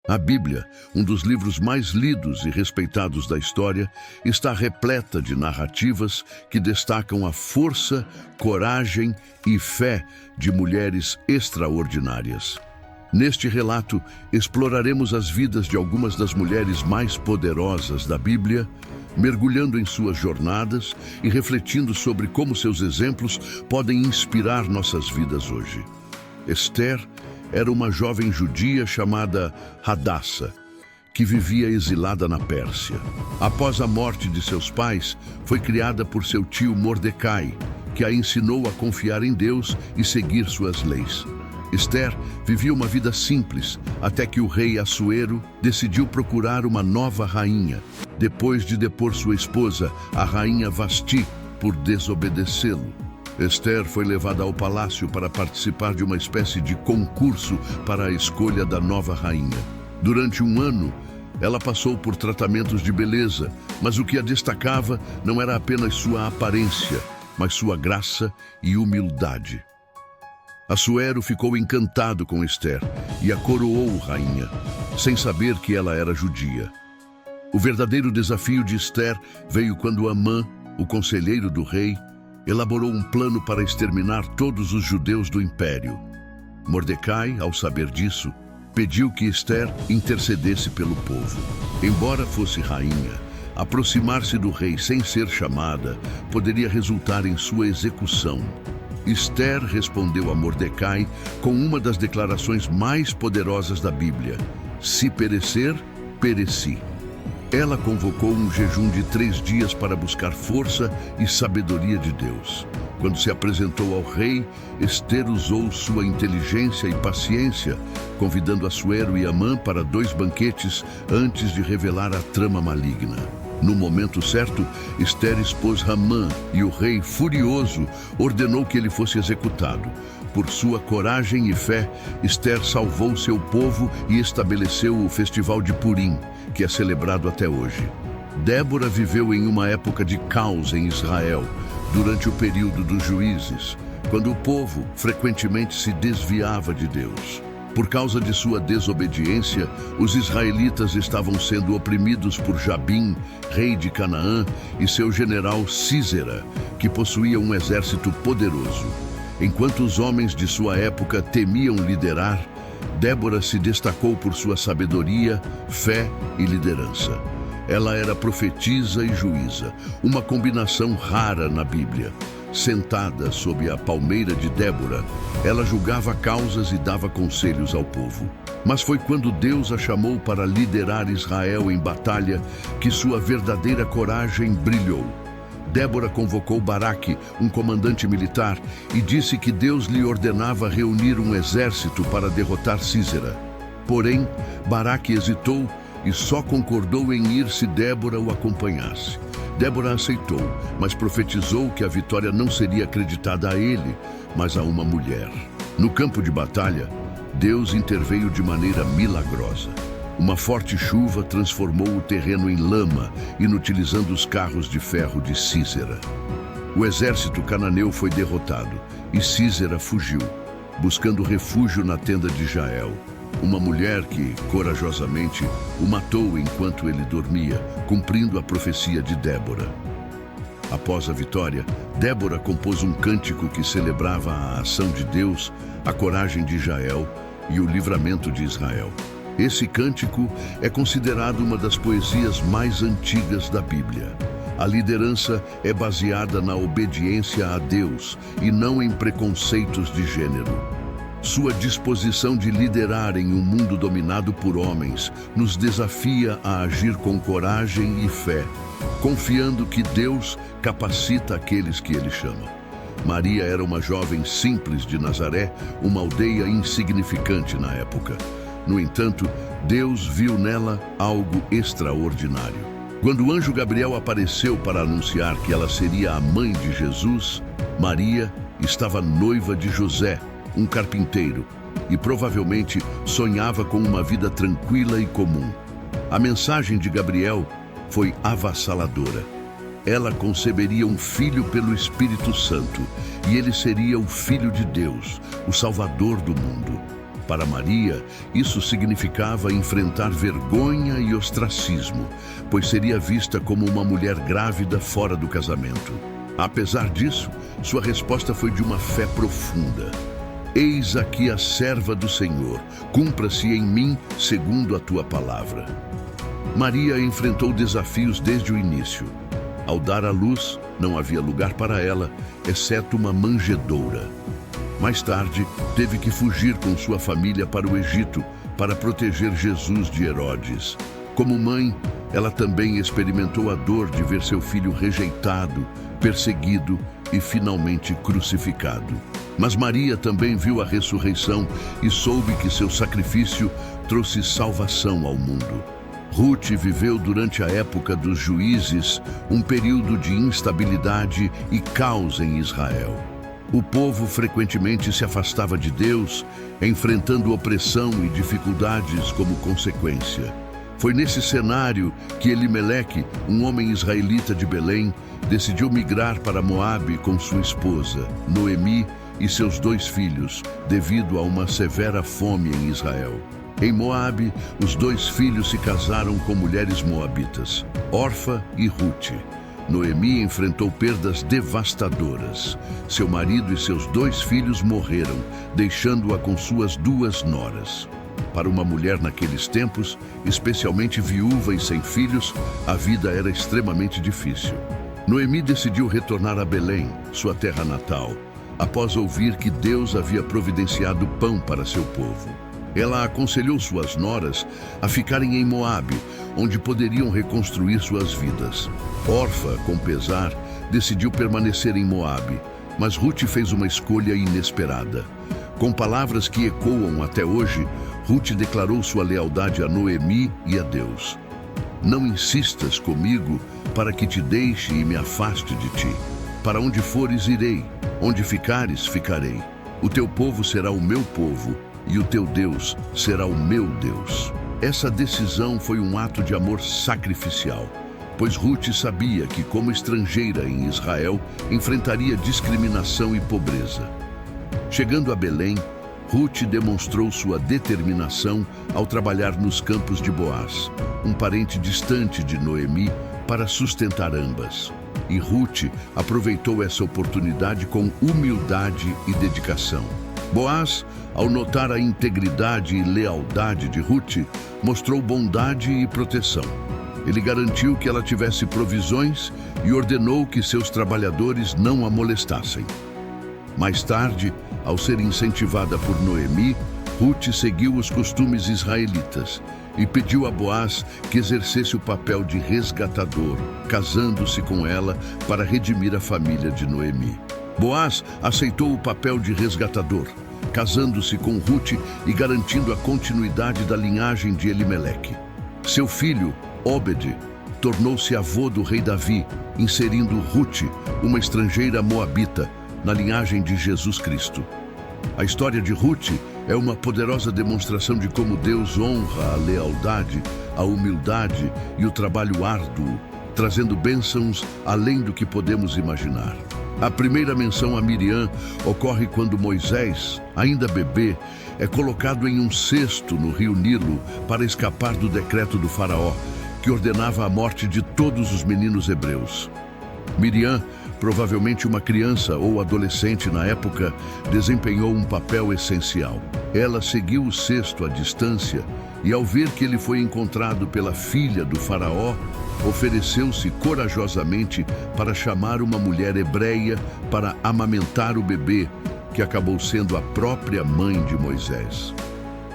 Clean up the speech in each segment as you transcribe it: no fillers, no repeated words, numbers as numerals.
A Bíblia, um dos livros mais lidos e respeitados da história, está repleta de narrativas que destacam a força, coragem e fé de mulheres extraordinárias. Neste relato, exploraremos as vidas de algumas das mulheres mais poderosas da Bíblia, mergulhando em suas jornadas e refletindo sobre como seus exemplos podem inspirar nossas vidas hoje. Esther era uma jovem judia chamada Hadassa, que vivia exilada na Pérsia. Após a morte de seus pais, foi criada por seu tio Mordecai, que a ensinou a confiar em Deus e seguir suas leis. Esther vivia uma vida simples, até que o rei Assuero decidiu procurar uma nova rainha, depois de depor sua esposa, a rainha Vasti, por desobedecê-lo. Esther foi levada ao palácio para participar de uma espécie de concurso para a escolha da nova rainha. Durante um ano, ela passou por tratamentos de beleza, mas o que a destacava não era apenas sua aparência, mas sua graça e humildade. Assuero ficou encantado com Esther e a coroou rainha, sem saber que ela era judia. O verdadeiro desafio de Esther veio quando Amã, o conselheiro do rei, elaborou um plano para exterminar todos os judeus do império. Mordecai, ao saber disso, pediu que Esther intercedesse pelo povo. Embora fosse rainha, aproximar-se do rei sem ser chamada poderia resultar em sua execução. Esther respondeu a Mordecai com uma das declarações mais poderosas da Bíblia: se perecer, pereci. Ela convocou um jejum de 3 dias para buscar força e sabedoria de Deus. Quando se apresentou ao rei, Esther usou sua inteligência e paciência, convidando Assuero e Amã para 2 banquetes antes de revelar a trama maligna. No momento certo, Esther expôs Hamã e o rei, furioso, ordenou que ele fosse executado. Por sua coragem e fé, Esther salvou seu povo e estabeleceu o festival de Purim, que é celebrado até hoje. Débora viveu em uma época de caos em Israel, durante o período dos juízes, quando o povo frequentemente se desviava de Deus. Por causa de sua desobediência, os israelitas estavam sendo oprimidos por Jabim, rei de Canaã, e seu general Sísera, que possuía um exército poderoso. Enquanto os homens de sua época temiam liderar, Débora se destacou por sua sabedoria, fé e liderança. Ela era profetisa e juíza, uma combinação rara na Bíblia. Sentada sob a palmeira de Débora, ela julgava causas e dava conselhos ao povo. Mas foi quando Deus a chamou para liderar Israel em batalha que sua verdadeira coragem brilhou. Débora convocou Baraque, um comandante militar, e disse que Deus lhe ordenava reunir um exército para derrotar Sísera. Porém, Baraque hesitou e só concordou em ir se Débora o acompanhasse. Débora aceitou, mas profetizou que a vitória não seria acreditada a ele, mas a uma mulher. No campo de batalha, Deus interveio de maneira milagrosa. Uma forte chuva transformou o terreno em lama, inutilizando os carros de ferro de Sísera. O exército cananeu foi derrotado e Sísera fugiu, buscando refúgio na tenda de Jael, uma mulher que, corajosamente, o matou enquanto ele dormia, cumprindo a profecia de Débora. Após a vitória, Débora compôs um cântico que celebrava a ação de Deus, a coragem de Jael e o livramento de Israel. Esse cântico é considerado uma das poesias mais antigas da Bíblia. A liderança é baseada na obediência a Deus e não em preconceitos de gênero. Sua disposição de liderar em um mundo dominado por homens nos desafia a agir com coragem e fé, confiando que Deus capacita aqueles que Ele chama. Maria era uma jovem simples de Nazaré, uma aldeia insignificante na época. No entanto, Deus viu nela algo extraordinário. Quando o anjo Gabriel apareceu para anunciar que ela seria a mãe de Jesus, Maria estava noiva de José, um carpinteiro, e provavelmente sonhava com uma vida tranquila e comum. A mensagem de Gabriel foi avassaladora. Ela conceberia um filho pelo Espírito Santo, e ele seria o Filho de Deus, o Salvador do mundo. Para Maria, isso significava enfrentar vergonha e ostracismo, pois seria vista como uma mulher grávida fora do casamento. Apesar disso, sua resposta foi de uma fé profunda. Eis aqui a serva do Senhor, cumpra-se em mim segundo a tua palavra. Maria enfrentou desafios desde o início. Ao dar à luz, não havia lugar para ela, exceto uma manjedoura. Mais tarde, teve que fugir com sua família para o Egito para proteger Jesus de Herodes. Como mãe, ela também experimentou a dor de ver seu filho rejeitado, perseguido e finalmente crucificado. Mas Maria também viu a ressurreição e soube que seu sacrifício trouxe salvação ao mundo. Ruth viveu durante a época dos juízes um período de instabilidade e caos em Israel. O povo frequentemente se afastava de Deus, enfrentando opressão e dificuldades como consequência. Foi nesse cenário que Elimeleque, um homem israelita de Belém, decidiu migrar para Moabe com sua esposa, Noemi, e seus 2 filhos, devido a uma severa fome em Israel. Em Moabe, os 2 filhos se casaram com mulheres moabitas, Orfa e Ruth. Noemi enfrentou perdas devastadoras. Seu marido e seus 2 filhos morreram, deixando-a com suas 2 noras. Para uma mulher naqueles tempos, especialmente viúva e sem filhos, a vida era extremamente difícil. Noemi decidiu retornar a Belém, sua terra natal, após ouvir que Deus havia providenciado pão para seu povo. Ela aconselhou suas noras a ficarem em Moabe, onde poderiam reconstruir suas vidas. Orfa, com pesar, decidiu permanecer em Moabe, mas Ruth fez uma escolha inesperada. Com palavras que ecoam até hoje, Ruth declarou sua lealdade a Noemi e a Deus. Não insistas comigo para que te deixe e me afaste de ti. Para onde fores, irei. Onde ficares, ficarei. O teu povo será o meu povo, e o teu Deus será o meu Deus. Essa decisão foi um ato de amor sacrificial, pois Ruth sabia que, como estrangeira em Israel, enfrentaria discriminação e pobreza. Chegando a Belém, Ruth demonstrou sua determinação ao trabalhar nos campos de Boaz, um parente distante de Noemi, para sustentar ambas. E Ruth aproveitou essa oportunidade com humildade e dedicação. Boaz, ao notar a integridade e lealdade de Ruth, mostrou bondade e proteção. Ele garantiu que ela tivesse provisões e ordenou que seus trabalhadores não a molestassem. Mais tarde, ao ser incentivada por Noemi, Ruth seguiu os costumes israelitas e pediu a Boaz que exercesse o papel de resgatador, casando-se com ela para redimir a família de Noemi. Boaz aceitou o papel de resgatador, casando-se com Ruth e garantindo a continuidade da linhagem de Elimeleque. Seu filho, Obed, tornou-se avô do rei Davi, inserindo Ruth, uma estrangeira moabita, na linhagem de Jesus Cristo. A história de Ruth é uma poderosa demonstração de como Deus honra a lealdade, a humildade e o trabalho árduo, trazendo bênçãos além do que podemos imaginar. A primeira menção a Miriam ocorre quando Moisés, ainda bebê, é colocado em um cesto no rio Nilo para escapar do decreto do faraó, que ordenava a morte de todos os meninos hebreus. Miriam, provavelmente uma criança ou adolescente na época, desempenhou um papel essencial. Ela seguiu o cesto à distância e, ao ver que ele foi encontrado pela filha do faraó, ofereceu-se corajosamente para chamar uma mulher hebreia para amamentar o bebê, que acabou sendo a própria mãe de Moisés.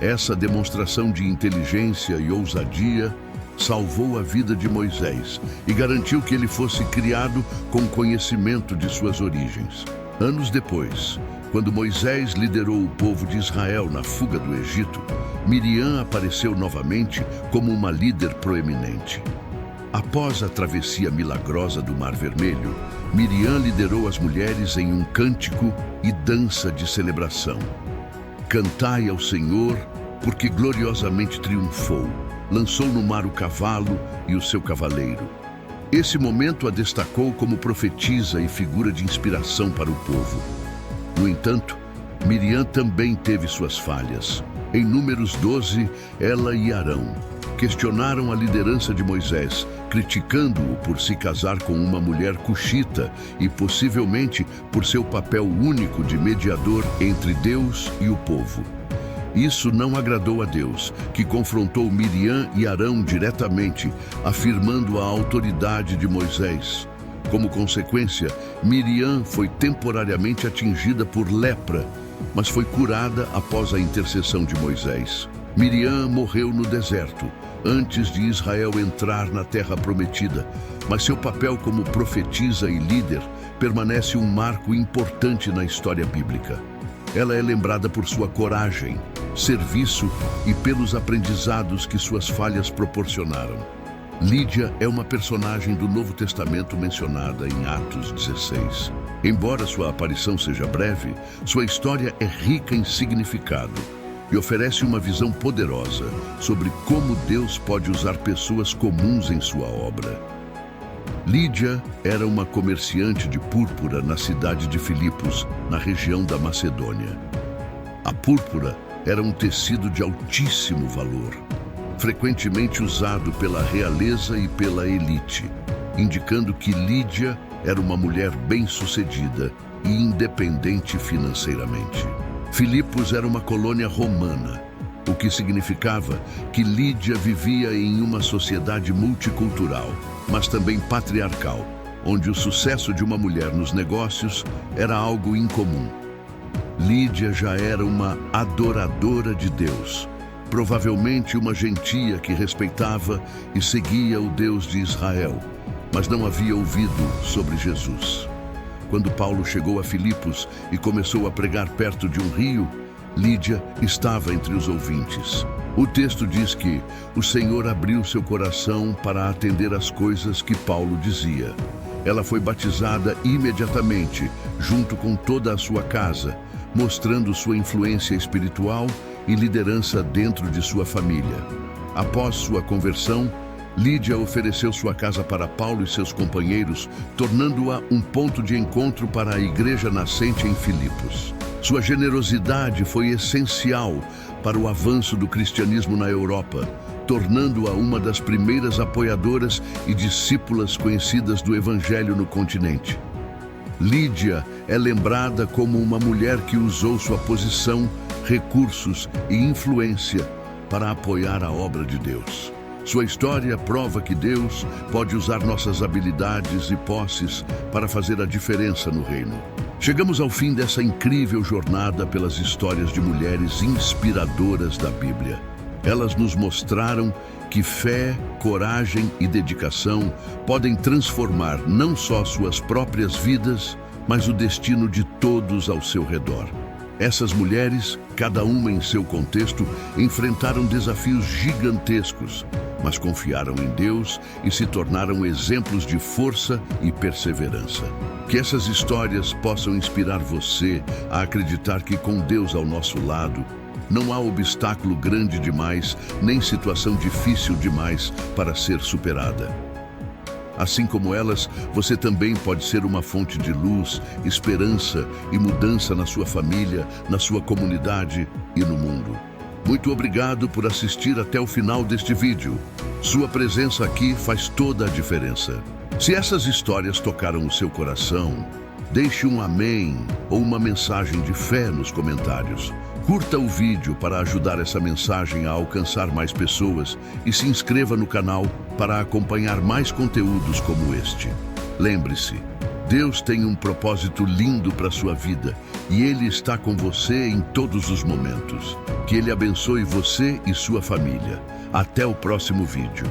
Essa demonstração de inteligência e ousadia salvou a vida de Moisés e garantiu que ele fosse criado com conhecimento de suas origens. Anos depois, quando Moisés liderou o povo de Israel na fuga do Egito, Miriam apareceu novamente como uma líder proeminente. Após a travessia milagrosa do Mar Vermelho, Miriam liderou as mulheres em um cântico e dança de celebração. Cantai ao Senhor, porque gloriosamente triunfou. Lançou no mar o cavalo e o seu cavaleiro. Esse momento a destacou como profetisa e figura de inspiração para o povo. No entanto, Miriam também teve suas falhas. Em Números 12, ela e Arão questionaram a liderança de Moisés, criticando-o por se casar com uma mulher cuxita e possivelmente por seu papel único de mediador entre Deus e o povo. Isso não agradou a Deus, que confrontou Miriam e Arão diretamente, afirmando a autoridade de Moisés. Como consequência, Miriam foi temporariamente atingida por lepra, mas foi curada após a intercessão de Moisés. Miriam morreu no deserto, antes de Israel entrar na terra prometida, mas seu papel como profetisa e líder permanece um marco importante na história bíblica. Ela é lembrada por sua coragem, serviço e pelos aprendizados que suas falhas proporcionaram. Lídia é uma personagem do Novo Testamento mencionada em Atos 16. Embora sua aparição seja breve, sua história é rica em significado e oferece uma visão poderosa sobre como Deus pode usar pessoas comuns em sua obra. Lídia era uma comerciante de púrpura na cidade de Filipos, na região da Macedônia. A púrpura era um tecido de altíssimo valor, frequentemente usado pela realeza e pela elite, indicando que Lídia era uma mulher bem-sucedida e independente financeiramente. Filipos era uma colônia romana, o que significava que Lídia vivia em uma sociedade multicultural, mas também patriarcal, onde o sucesso de uma mulher nos negócios era algo incomum. Lídia já era uma adoradora de Deus, provavelmente uma gentia que respeitava e seguia o Deus de Israel, mas não havia ouvido sobre Jesus. Quando Paulo chegou a Filipos e começou a pregar perto de um rio, Lídia estava entre os ouvintes. O texto diz que o Senhor abriu seu coração para atender às coisas que Paulo dizia. Ela foi batizada imediatamente, junto com toda a sua casa, mostrando sua influência espiritual e liderança dentro de sua família. Após sua conversão, Lídia ofereceu sua casa para Paulo e seus companheiros, tornando-a um ponto de encontro para a igreja nascente em Filipos. Sua generosidade foi essencial para o avanço do cristianismo na Europa, tornando-a uma das primeiras apoiadoras e discípulas conhecidas do Evangelho no continente. Lídia é lembrada como uma mulher que usou sua posição, recursos e influência para apoiar a obra de Deus. Sua história prova que Deus pode usar nossas habilidades e posses para fazer a diferença no reino. Chegamos ao fim dessa incrível jornada pelas histórias de mulheres inspiradoras da Bíblia. Elas nos mostraram que fé, coragem e dedicação podem transformar não só suas próprias vidas, mas o destino de todos ao seu redor. Essas mulheres, cada uma em seu contexto, enfrentaram desafios gigantescos, mas confiaram em Deus e se tornaram exemplos de força e perseverança. Que essas histórias possam inspirar você a acreditar que com Deus ao nosso lado, não há obstáculo grande demais, nem situação difícil demais para ser superada. Assim como elas, você também pode ser uma fonte de luz, esperança e mudança na sua família, na sua comunidade e no mundo. Muito obrigado por assistir até o final deste vídeo. Sua presença aqui faz toda a diferença. Se essas histórias tocaram o seu coração, deixe um amém ou uma mensagem de fé nos comentários. Curta o vídeo para ajudar essa mensagem a alcançar mais pessoas e se inscreva no canal para acompanhar mais conteúdos como este. Lembre-se, Deus tem um propósito lindo para a sua vida e Ele está com você em todos os momentos. Que Ele abençoe você e sua família. Até o próximo vídeo.